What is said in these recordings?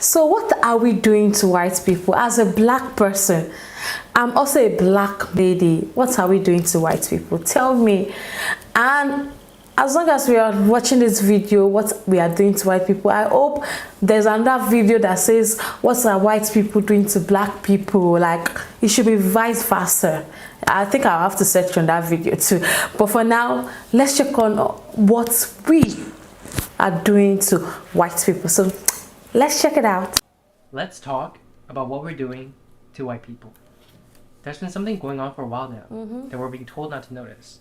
So what are we doing to white people? As a black person, I'm also a black lady. What are we doing to white people? Tell me. And as long as we are watching this video, what we are doing to white people, I hope there's another video that says what are white people doing to black people. Like, it should be vice versa. I think I'll have to search on that video too. But for now, let's check on what we are doing to white people. So let's check it out. Let's talk about what we're doing to white people. There's been something going on for a while now that we're being told not to notice.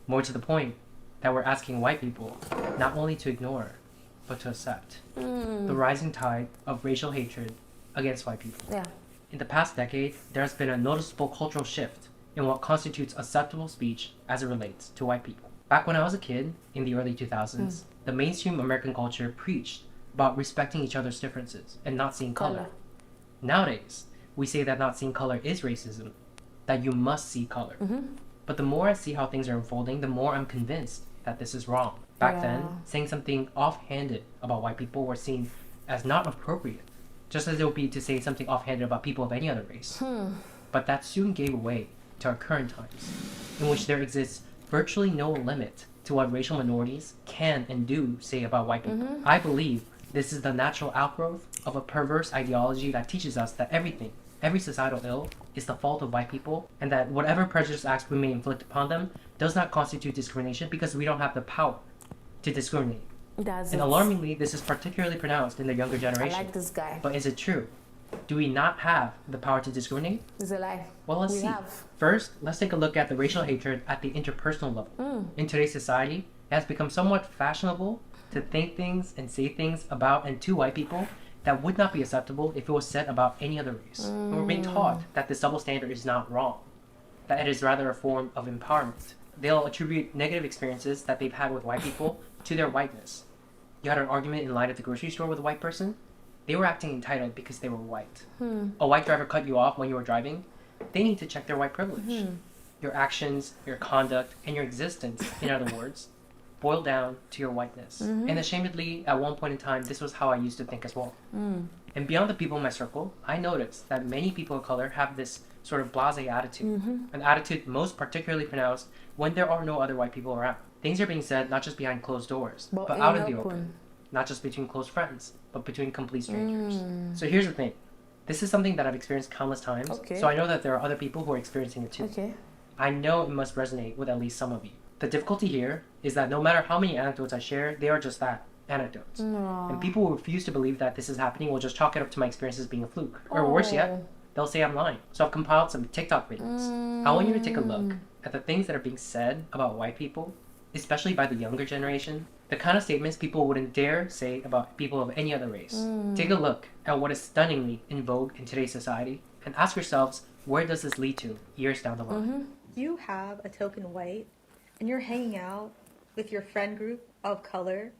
More to the point, that we're asking white people not only to ignore, but to accept the rising tide of racial hatred against white people. Yeah. In the past decade, there has been a noticeable cultural shift in what constitutes acceptable speech as it relates to white people. Back when I was a kid, in the early 2000s, the mainstream American culture preached about respecting each other's differences and not seeing color. Nowadays, we say that not seeing color is racism, that you must see color. But the more I see how things are unfolding, the more I'm convinced that this is wrong. Back then, saying something offhanded about white people were seen as not appropriate, just as it would be to say something offhanded about people of any other race. But that soon gave way to our current times, in which there exists virtually no limit to what racial minorities can and do say about white people. I believe this is the natural outgrowth of a perverse ideology that teaches us that every societal ill is the fault of white people, and that whatever prejudice acts we may inflict upon them does not constitute discrimination because we don't have the power to discriminate. And alarmingly, this is particularly pronounced in the younger generation. I like this guy. But is it true? Do we not have the power to discriminate? It's a lie. Well, let's see. First, let's take a look at the racial hatred at the interpersonal level. In today's society, it has become somewhat fashionable to think things and say things about and to white people that would not be acceptable if it was said about any other race. And we're being taught that this double standard is not wrong, that it is rather a form of empowerment. They'll attribute negative experiences that they've had with white people to their whiteness. You had an argument in line at the grocery store with a white person? They were acting entitled because they were white. A white driver cut you off when you were driving? They need to check their white privilege. Your actions, your conduct, and your existence, in other words, boil down to your whiteness. And ashamedly, at one point in time, this was how I used to think as well. And beyond the people in my circle, I noticed that many people of color have this sort of blasé attitude, an attitude most particularly pronounced when there are no other white people around. Things are being said not just behind closed doors, but out in the open. Not just between close friends, but between complete strangers. So here's the thing. This is something that I've experienced countless times, so I know that there are other people who are experiencing it too. I know it must resonate with at least some of you. The difficulty here is that no matter how many anecdotes I share, they are just that, anecdotes. And people who refuse to believe that this is happening will just chalk it up to my experiences being a fluke. Or worse yet, they'll say I'm lying. So I've compiled some TikTok videos. I want you to take a look at the things that are being said about white people, especially by the younger generation, the kind of statements people wouldn't dare say about people of any other race. Take a look at what is stunningly in vogue in today's society and ask yourselves, where does this lead to years down the line? You have a token white and you're hanging out with your friend group of color,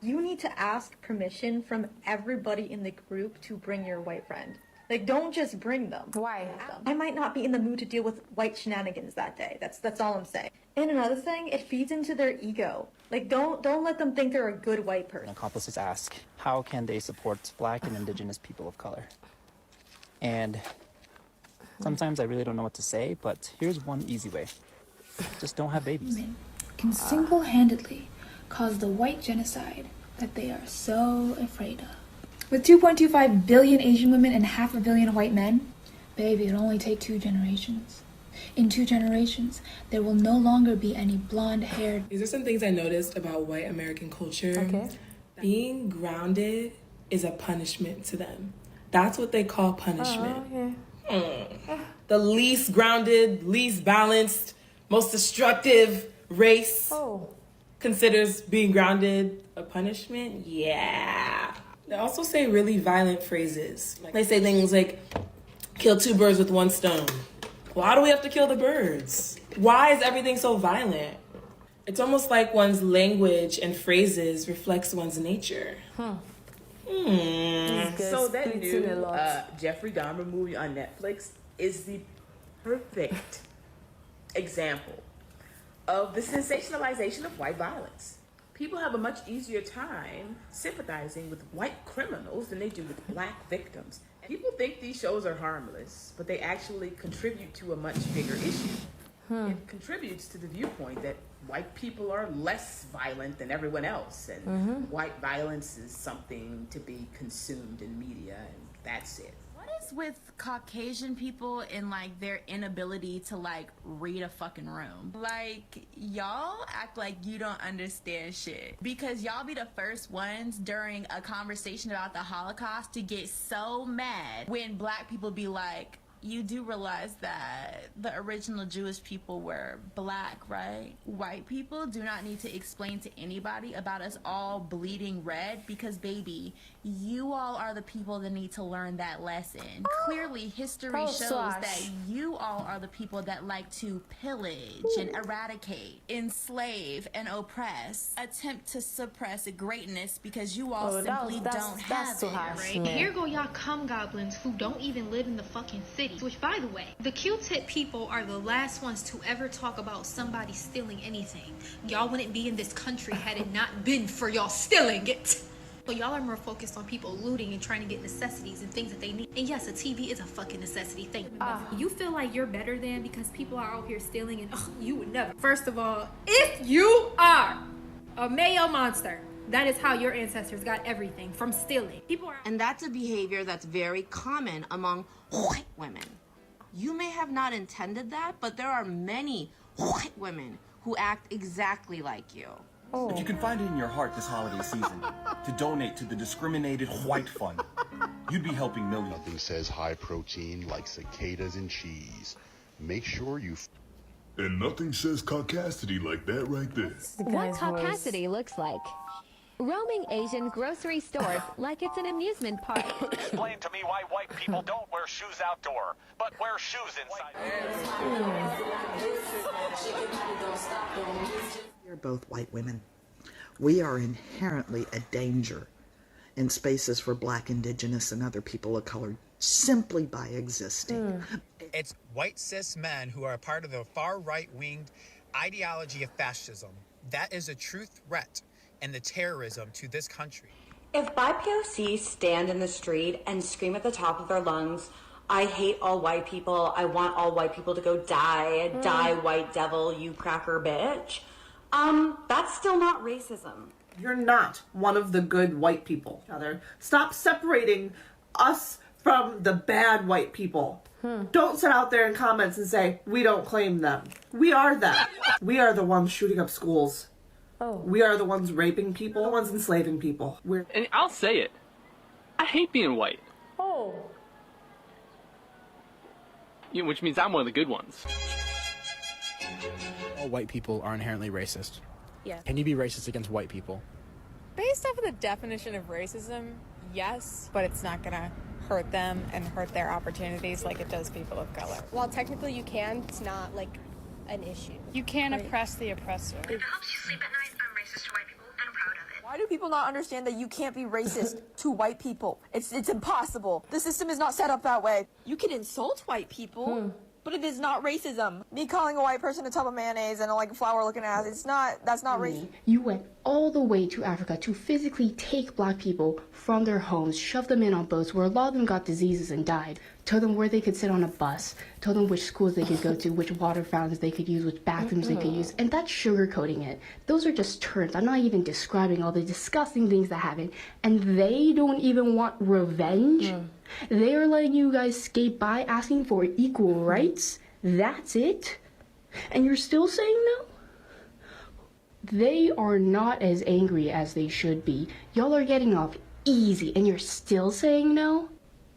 you need to ask permission from everybody in the group to bring your white friend. Like, don't just bring them. Why? I might not be in the mood to deal with white shenanigans that day. That's all I'm saying. And another thing, it feeds into their ego. Like, don't let them think they're a good white person. Accomplices ask, how can they support Black and Indigenous people of color? And sometimes I really don't know what to say, but here's one easy way. Just don't have babies. Women can single-handedly cause the white genocide that they are so afraid of. With 2.25 billion Asian women and 500 million white men, baby, it'll only take 2 generations. In 2 generations, there will no longer be any blonde-haired... These are some things I noticed about white American culture. Being grounded is a punishment to them. That's what they call punishment. The least grounded, least balanced, most destructive race considers being grounded a punishment? Yeah. They also say really violent phrases. They say things like, kill 2 birds with 1 stone. Why do we have to kill the birds? Why is everything so violent? It's almost like one's language and phrases reflects one's nature. So that new Jeffrey Dahmer movie on Netflix is the perfect example of the sensationalization of white violence. People have a much easier time sympathizing with white criminals than they do with black victims. People think these shows are harmless, but they actually contribute to a much bigger issue. It contributes to the viewpoint that white people are less violent than everyone else, and white violence is something to be consumed in media, and that's it. What is with Caucasian people and like their inability to like read a fucking room? Like, y'all act like you don't understand shit because y'all be the first ones during a conversation about the Holocaust to get so mad when black people be like, you do realize that the original Jewish people were black, right? White people do not need to explain to anybody about us all bleeding red because, baby, you all are the people that need to learn that lesson. Clearly, history shows that you all are the people that like to pillage and eradicate, enslave and oppress, attempt to suppress greatness because you all simply don't have it. Right? And here go y'all cum goblins who don't even live in the fucking city. Which, by the way, the Q-tip people are the last ones to ever talk about somebody stealing anything. Y'all wouldn't be in this country had it not been for y'all stealing it. But y'all are more focused on people looting and trying to get necessities and things that they need. And yes, a TV is a fucking necessity thing. You feel like you're better than because people are out here stealing and you would never. First of all, if you are a Mayo monster, that is how your ancestors got everything, from stealing. And that's a behavior that's very common among white women. You may have not intended that, but there are many white women who act exactly like you. If you can find it in your heart this holiday season to donate to the Discriminated White Fund, you'd be helping millions. Nothing says high protein like cicadas and cheese. Make sure you... And nothing says caucasity like that right there. What caucasity looks like. Roaming Asian grocery stores like it's an amusement park. Explain to me why white people don't wear shoes outdoor, but wear shoes inside. We're both white women. We are inherently a danger in spaces for black, indigenous, and other people of color simply by existing. It's white cis men who are a part of the far right-winged ideology of fascism. That is a true threat and the terrorism to this country. If BIPOC stand in the street and scream at the top of their lungs, I hate all white people, I want all white people to go die, die white devil, you cracker bitch, that's still not racism. You're not one of the good white people. Stop separating us from the bad white people. Don't sit out there in comments and say, we don't claim them. We are them. We are the ones shooting up schools. We are the ones raping people, the ones enslaving people. And I'll say it. I hate being white. Which means I'm one of the good ones. All white people are inherently racist. Yeah. Can you be racist against white people? Based off of the definition of racism, yes, but it's not gonna hurt them and hurt their opportunities like it does people of color. While technically you can, it's not like an issue. You can't oppress the oppressor. It helps you sleep at night. I'm racist to white people, and I'm proud of it. Why do people not understand that you can't be racist to white people? It's impossible. The system is not set up that way. You can insult white people, but it is not racism. Me calling a white person a tub of mayonnaise and like a flower looking ass, that's not racist. You went all the way to Africa to physically take black people from their homes, shove them in on boats where a lot of them got diseases and died, tell them where they could sit on a bus, tell them which schools they could go to, which water fountains they could use, which bathrooms they could use, and that's sugarcoating it. Those are just terms. I'm not even describing all the disgusting things that happen, and they don't even want revenge. They are letting you guys skate by asking for equal rights. That's it? And you're still saying no? They are not as angry as they should be. Y'all are getting off easy, and you're still saying no?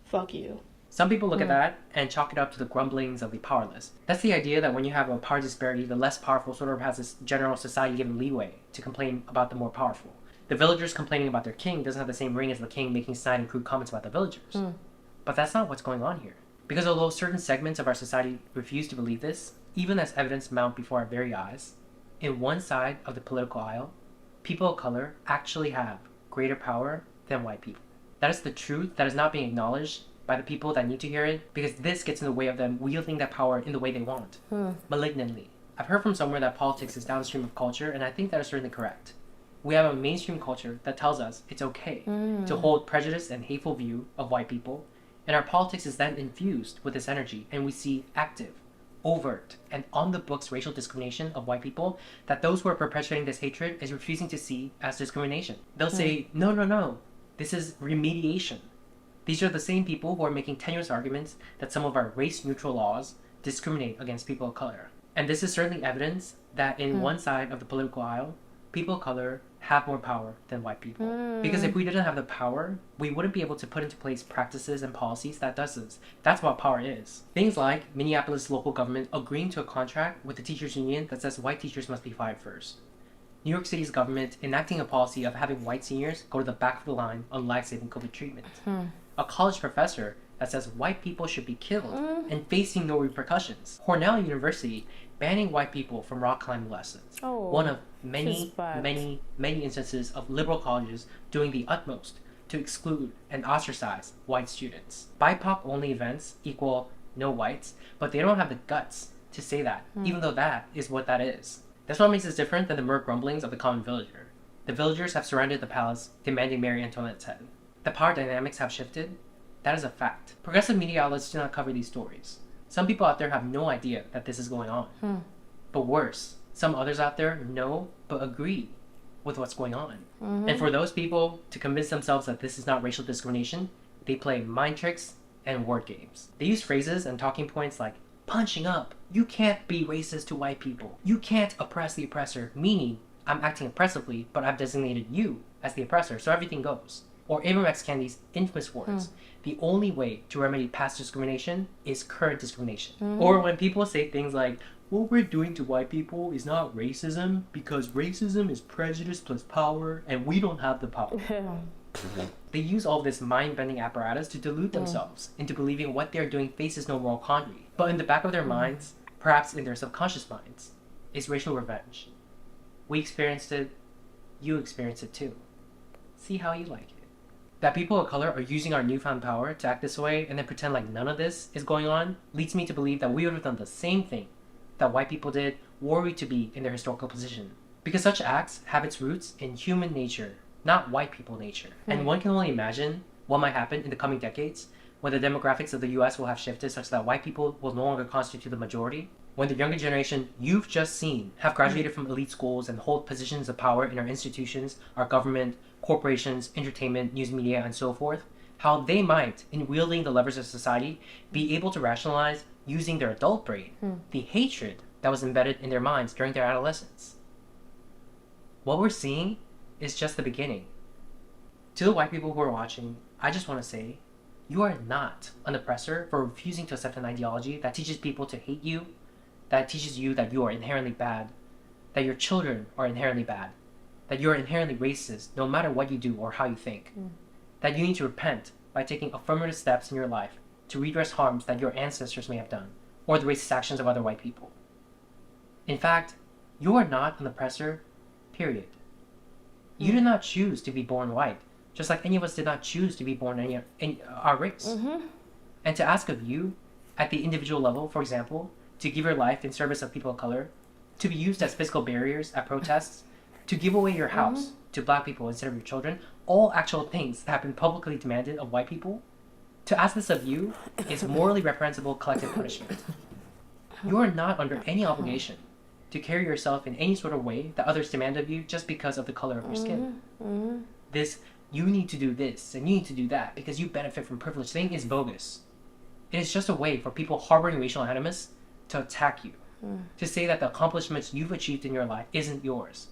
Fuck you. Some people look at that and chalk it up to the grumblings of the powerless. That's the idea that when you have a power disparity, the less powerful sort of has this general society given leeway to complain about the more powerful. The villagers complaining about their king doesn't have the same ring as the king making snide and crude comments about the villagers. But that's not what's going on here. Because although certain segments of our society refuse to believe this, even as evidence mount before our very eyes, in one side of the political aisle, people of color actually have greater power than white people. That is the truth that is not being acknowledged by the people that need to hear it, because this gets in the way of them wielding that power in the way they want, malignantly. I've heard from somewhere that politics is downstream of culture, and I think that is certainly correct. we have a mainstream culture that tells us it's okay to hold prejudice and hateful view of white people, and our politics is then infused with this energy, and we see active, overt, and on-the-books racial discrimination of white people that those who are perpetuating this hatred is refusing to see as discrimination. They'll say, no, this is remediation. These are the same people who are making tenuous arguments that some of our race-neutral laws discriminate against people of color. And this is certainly evidence that in one side of the political aisle, people of color have more power than white people. Because if we didn't have the power, we wouldn't be able to put into place practices and policies that does this. That's what power is. Things like Minneapolis local government agreeing to a contract with the teachers union that says white teachers must be fired first. New York City's government enacting a policy of having white seniors go to the back of the line on life-saving COVID treatment. A college professor that says white people should be killed and facing no repercussions. Cornell University banning white people from rock climbing lessons. One of many instances of liberal colleges doing the utmost to exclude and ostracize white students. BIPOC only events equal no whites, but they don't have the guts to say that, even though that is what that is. That's what makes us different than the mere grumblings of the common villager. The villagers have surrounded the palace, demanding Marie Antoinette's head. The power dynamics have shifted. That is a fact. Progressive media outlets do not cover these stories. Some people out there have no idea that this is going on. But worse, some others out there know but agree with what's going on. And for those people to convince themselves that this is not racial discrimination, they play mind tricks and word games. They use phrases and talking points like punching up. You can't be racist to white people. You can't oppress the oppressor, meaning I'm acting oppressively, but I've designated you as the oppressor, so everything goes. Or Ibram X. Kendi's infamous words, the only way to remedy past discrimination is current discrimination. Or when people say things like, what we're doing to white people is not racism because racism is prejudice plus power and we don't have the power. They use all this mind-bending apparatus to delude themselves into believing what they're doing faces no moral quandary. But in the back of their minds, perhaps in their subconscious minds, is racial revenge. We experienced it, you experienced it too. See how you like it. That people of color are using our newfound power to act this way and then pretend like none of this is going on leads me to believe that we would have done the same thing that white people did were we to be in their historical position. Because such acts have its roots in human nature, not white people nature. And one can only imagine what might happen in the coming decades when the demographics of the US will have shifted such that white people will no longer constitute the majority. When the younger generation you've just seen have graduated from elite schools and hold positions of power in our institutions, our government, corporations, entertainment, news media, and so forth, how they might, in wielding the levers of society, be able to rationalize, using their adult brain, the hatred that was embedded in their minds during their adolescence. What we're seeing is just the beginning. To the white people who are watching, I just want to say, you are not an oppressor for refusing to accept an ideology that teaches people to hate you, that teaches you that you are inherently bad, that your children are inherently bad, that you are inherently racist no matter what you do or how you think, that you need to repent by taking affirmative steps in your life to redress harms that your ancestors may have done, or the racist actions of other white people. In fact, you are not an oppressor, period. You did not choose to be born white, just like any of us did not choose to be born in our race. And to ask of you, at the individual level, for example, to give your life in service of people of color, to be used as physical barriers at protests, to give away your house to black people instead of your children, all actual things that have been publicly demanded of white people, to ask this of you is morally reprehensible collective punishment. You are not under any obligation to carry yourself in any sort of way that others demand of you just because of the color of your skin. This, you need to do this and you need to do that because you benefit from privilege thing is bogus. It is just a way for people harboring racial animus to attack you, to say that the accomplishments you've achieved in your life isn't yours,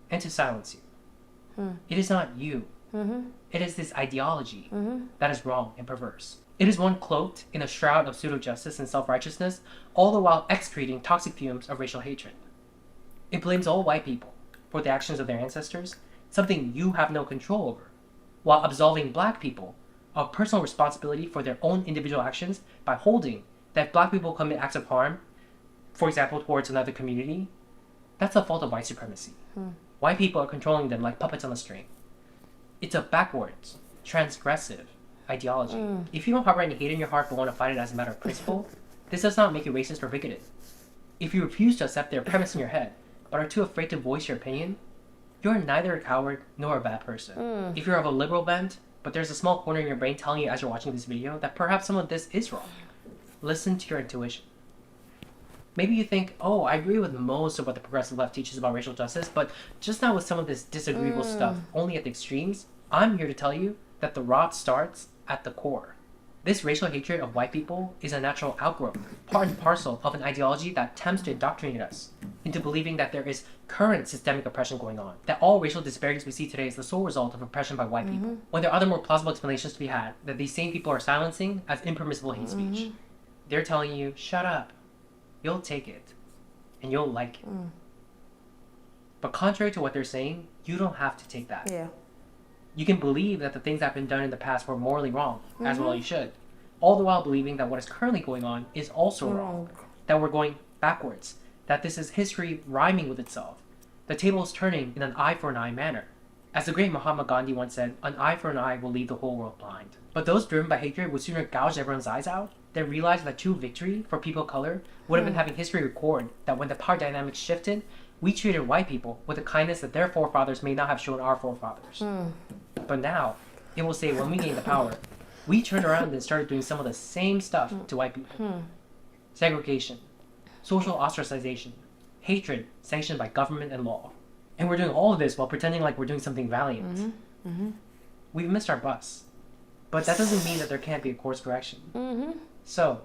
and to silence you. It is not you. It is this ideology that is wrong and perverse. It is one cloaked in a shroud of pseudo-justice and self-righteousness, all the while excreting toxic fumes of racial hatred. It blames all white people for the actions of their ancestors, something you have no control over, while absolving black people of personal responsibility for their own individual actions by holding that if black people commit acts of harm, for example, towards another community, that's the fault of white supremacy. White people are controlling them like puppets on a string. It's a backwards, transgressive ideology. If you don't harbor any hate in your heart but want to fight it as a matter of principle, this does not make you racist or bigoted. If you refuse to accept their premise in your head, but are too afraid to voice your opinion, you're neither a coward nor a bad person. If you're of a liberal bent, but there's a small corner in your brain telling you as you're watching this video that perhaps some of this is wrong, listen to your intuition. Maybe you think, oh, I agree with most of what the progressive left teaches about racial justice, but just not with some of this disagreeable stuff, only at the extremes. I'm here to tell you that the rot starts at the core. This racial hatred of white people is a natural outgrowth, part and parcel of an ideology that attempts to indoctrinate us into believing that there is current systemic oppression going on, that all racial disparities we see today is the sole result of oppression by white people, when there are other more plausible explanations to be had that these same people are silencing as impermissible hate speech. They're telling you, shut up. You'll take it, and you'll like it. But contrary to what they're saying, you don't have to take that. Yeah. You can believe that the things that have been done in the past were morally wrong, as well you should, all the while believing that what is currently going on is also wrong, that we're going backwards, that this is history rhyming with itself. The table is turning in an eye for an eye manner. As the great Mahatma Gandhi once said, an eye for an eye will leave the whole world blind. But those driven by hatred would sooner gouge everyone's eyes out than realize that true victory for people of color would have been having history record that when the power dynamics shifted, we treated white people with a kindness that their forefathers may not have shown our forefathers. But now, it will say when we gained the power, we turned around and started doing some of the same stuff to white people. Segregation, social ostracization, hatred sanctioned by government and law. And we're doing all of this while pretending like we're doing something valiant. We've missed our bus. But that doesn't mean that there can't be a course correction. So,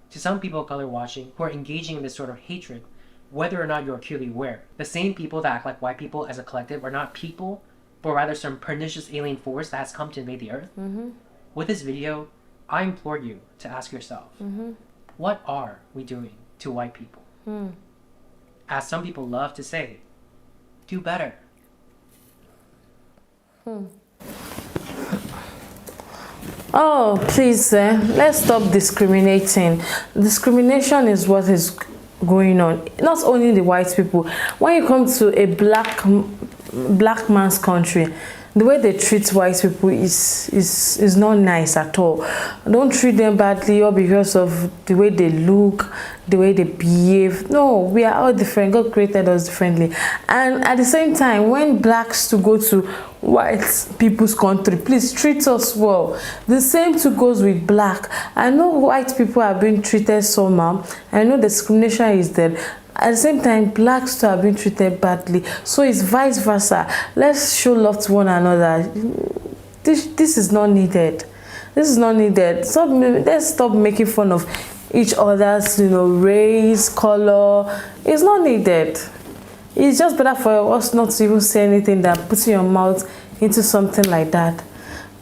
to some people of color watching who are engaging in this sort of hatred, whether or not you're acutely aware, the same people that act like white people as a collective are not people, but rather some pernicious alien force that has come to invade the earth. With this video, I implore you to ask yourself, what are we doing to white people? As some people love to say, do better. Oh, please, let's stop discriminating. Discrimination is what is going on. Not only the white people. When you come to a black man's country, the way they treat white people is not nice at all. Don't treat them badly or because of the way they look, the way they behave. No, we are all different. God created us differently. And at the same time, when blacks to go to white people's country, please treat us well. The same too goes with black. I know white people are being treated somehow. I know discrimination is there. At the same time, blacks too are being treated badly. So it's vice versa. Let's show love to one another. This is not needed. This is not needed. Let's stop making fun of each other's, race, color. It's not needed. It's just better for us not to even say anything than putting your mouth into something like that.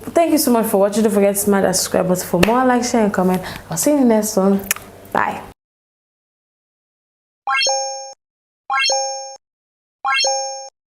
Thank you so much for watching. Don't forget to smash that subscribe button for more. Like, share, and comment. I'll see you in the next one. Bye.